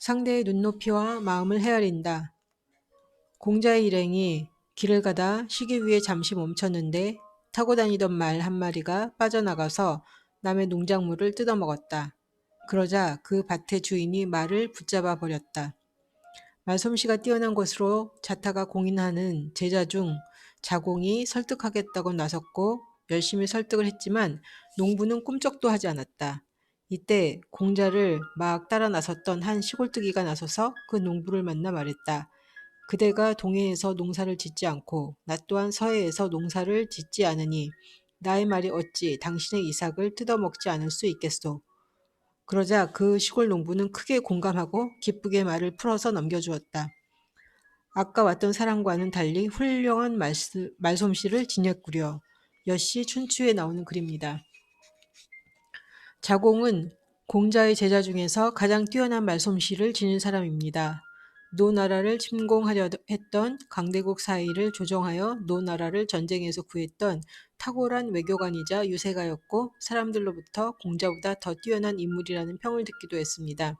상대의 눈높이와 마음을 헤아린다. 공자의 일행이 길을 가다 쉬기 위해 잠시 멈췄는데 타고 다니던 말 한 마리가 빠져나가서 남의 농작물을 뜯어먹었다. 그러자 그 밭의 주인이 말을 붙잡아 버렸다. 말솜씨가 뛰어난 것으로 자타가 공인하는 제자 중 자공이 설득하겠다고 나섰고 열심히 설득을 했지만 농부는 꿈쩍도 하지 않았다. 이때 공자를 막 따라 나섰던 한 시골뜨기가 나서서 그 농부를 만나 말했다. 그대가 동해에서 농사를 짓지 않고 나 또한 서해에서 농사를 짓지 않으니 나의 말이 어찌 당신의 이삭을 뜯어먹지 않을 수 있겠소. 그러자 그 시골 농부는 크게 공감하고 기쁘게 말을 풀어서 넘겨주었다. 아까 왔던 사람과는 달리 훌륭한 말솜씨를 지녔구려. 여시 춘추에 나오는 글입니다. 자공은 공자의 제자 중에서 가장 뛰어난 말솜씨를 지닌 사람입니다. 노나라를 침공하려 했던 강대국 사이를 조정하여 노나라를 전쟁에서 구했던 탁월한 외교관이자 유세가였고 사람들로부터 공자보다 더 뛰어난 인물이라는 평을 듣기도 했습니다.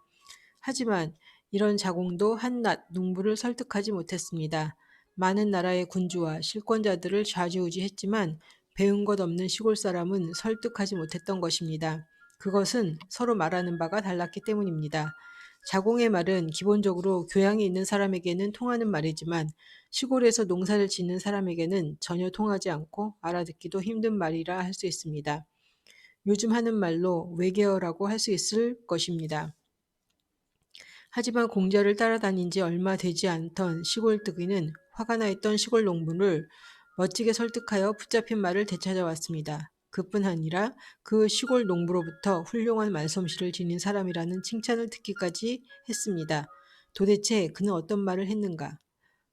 하지만 이런 자공도 한낱 농부를 설득하지 못했습니다. 많은 나라의 군주와 실권자들을 좌지우지했지만 배운 것 없는 시골 사람은 설득하지 못했던 것입니다. 그것은 서로 말하는 바가 달랐기 때문입니다. 자공의 말은 기본적으로 교양이 있는 사람에게는 통하는 말이지만 시골에서 농사를 짓는 사람에게는 전혀 통하지 않고 알아듣기도 힘든 말이라 할 수 있습니다. 요즘 하는 말로 외계어라고 할 수 있을 것입니다. 하지만 공자를 따라다닌 지 얼마 되지 않던 시골뜨기는 화가 나 있던 시골 농부를 멋지게 설득하여 붙잡힌 말을 되찾아왔습니다. 그뿐 아니라 그 시골 농부로부터 훌륭한 말솜씨를 지닌 사람이라는 칭찬을 듣기까지 했습니다. 도대체 그는 어떤 말을 했는가?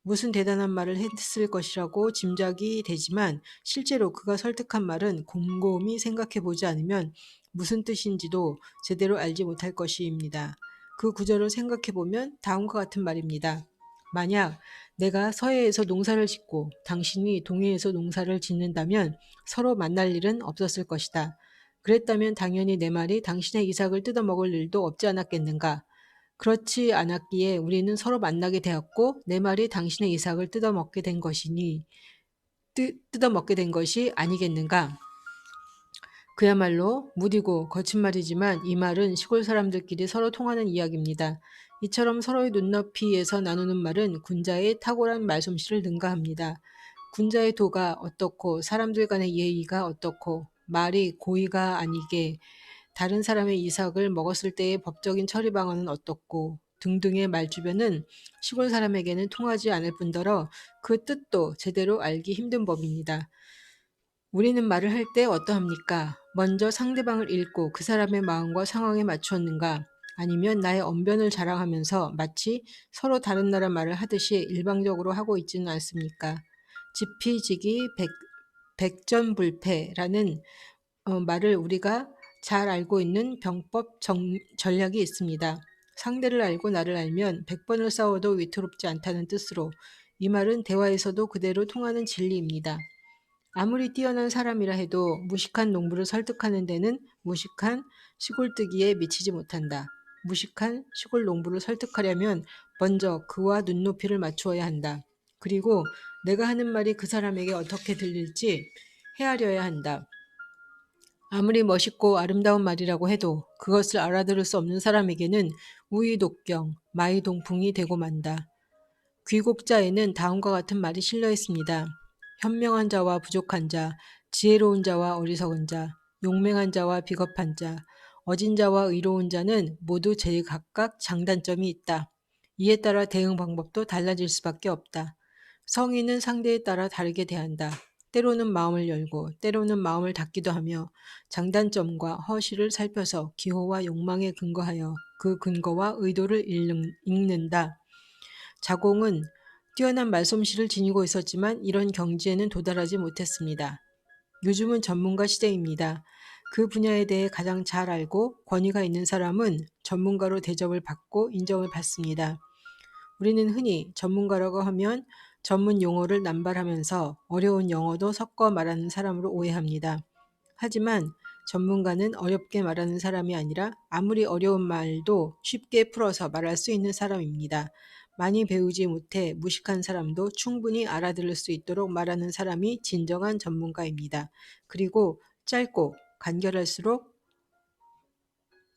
무슨 대단한 말을 했을 것이라고 짐작이 되지만 실제로 그가 설득한 말은 곰곰이 생각해 보지 않으면 무슨 뜻인지도 제대로 알지 못할 것입니다. 그 구절을 생각해 보면 다음과 같은 말입니다. 만약 내가 서해에서 농사를 짓고 당신이 동해에서 농사를 짓는다면 서로 만날 일은 없었을 것이다. 그랬다면 당연히 내 말이 당신의 이삭을 뜯어먹을 일도 없지 않았겠는가? 그렇지 않았기에 우리는 서로 만나게 되었고 내 말이 당신의 이삭을 뜯어먹게 된 것이 아니겠는가? 그야말로 무디고 거친 말이지만 이 말은 시골 사람들끼리 서로 통하는 이야기입니다. 이처럼 서로의 눈높이에서 나누는 말은 군자의 탁월한 말솜씨를 능가합니다. 군자의 도가 어떻고 사람들 간의 예의가 어떻고 말이 고의가 아니게 다른 사람의 이삭을 먹었을 때의 법적인 처리 방안은 어떻고 등등의 말주변은 시골 사람에게는 통하지 않을 뿐더러 그 뜻도 제대로 알기 힘든 법입니다. 우리는 말을 할 때 어떠합니까? 먼저 상대방을 읽고 그 사람의 마음과 상황에 맞추었는가? 아니면 나의 언변을 자랑하면서 마치 서로 다른 나라 말을 하듯이 일방적으로 하고 있지는 않습니까? 지피지기 백전불패라는 말을 우리가 잘 알고 있는 병법 전략이 있습니다. 상대를 알고 나를 알면 100번을 싸워도 위태롭지 않다는 뜻으로 이 말은 대화에서도 그대로 통하는 진리입니다. 아무리 뛰어난 사람이라 해도 무식한 농부를 설득하는 데는 무식한 시골뜨기에 미치지 못한다. 무식한 시골 농부를 설득하려면 먼저 그와 눈높이를 맞추어야 한다. 그리고 내가 하는 말이 그 사람에게 어떻게 들릴지 헤아려야 한다. 아무리 멋있고 아름다운 말이라고 해도 그것을 알아들을 수 없는 사람에게는 우의독경, 마이동풍이 되고 만다. 귀곡자에는 다음과 같은 말이 실려 있습니다. 현명한 자와 부족한 자, 지혜로운 자와 어리석은 자, 용맹한 자와 비겁한 자, 어진 자와 의로운 자는 모두 제각각 장단점이 있다. 이에 따라 대응 방법도 달라질 수밖에 없다. 성인은 상대에 따라 다르게 대한다. 때로는 마음을 열고 때로는 마음을 닫기도 하며 장단점과 허실을 살펴서 기호와 욕망에 근거하여 그 근거와 의도를 읽는다. 자공은 뛰어난 말솜씨를 지니고 있었지만 이런 경지에는 도달하지 못했습니다. 요즘은 전문가 시대입니다. 그 분야에 대해 가장 잘 알고 권위가 있는 사람은 전문가로 대접을 받고 인정을 받습니다. 우리는 흔히 전문가라고 하면 전문 용어를 남발하면서 어려운 영어도 섞어 말하는 사람으로 오해합니다. 하지만 전문가는 어렵게 말하는 사람이 아니라 아무리 어려운 말도 쉽게 풀어서 말할 수 있는 사람입니다. 많이 배우지 못해 무식한 사람도 충분히 알아들을 수 있도록 말하는 사람이 진정한 전문가입니다. 그리고 짧고 간결할수록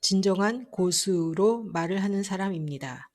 진정한 고수로 말을 하는 사람입니다.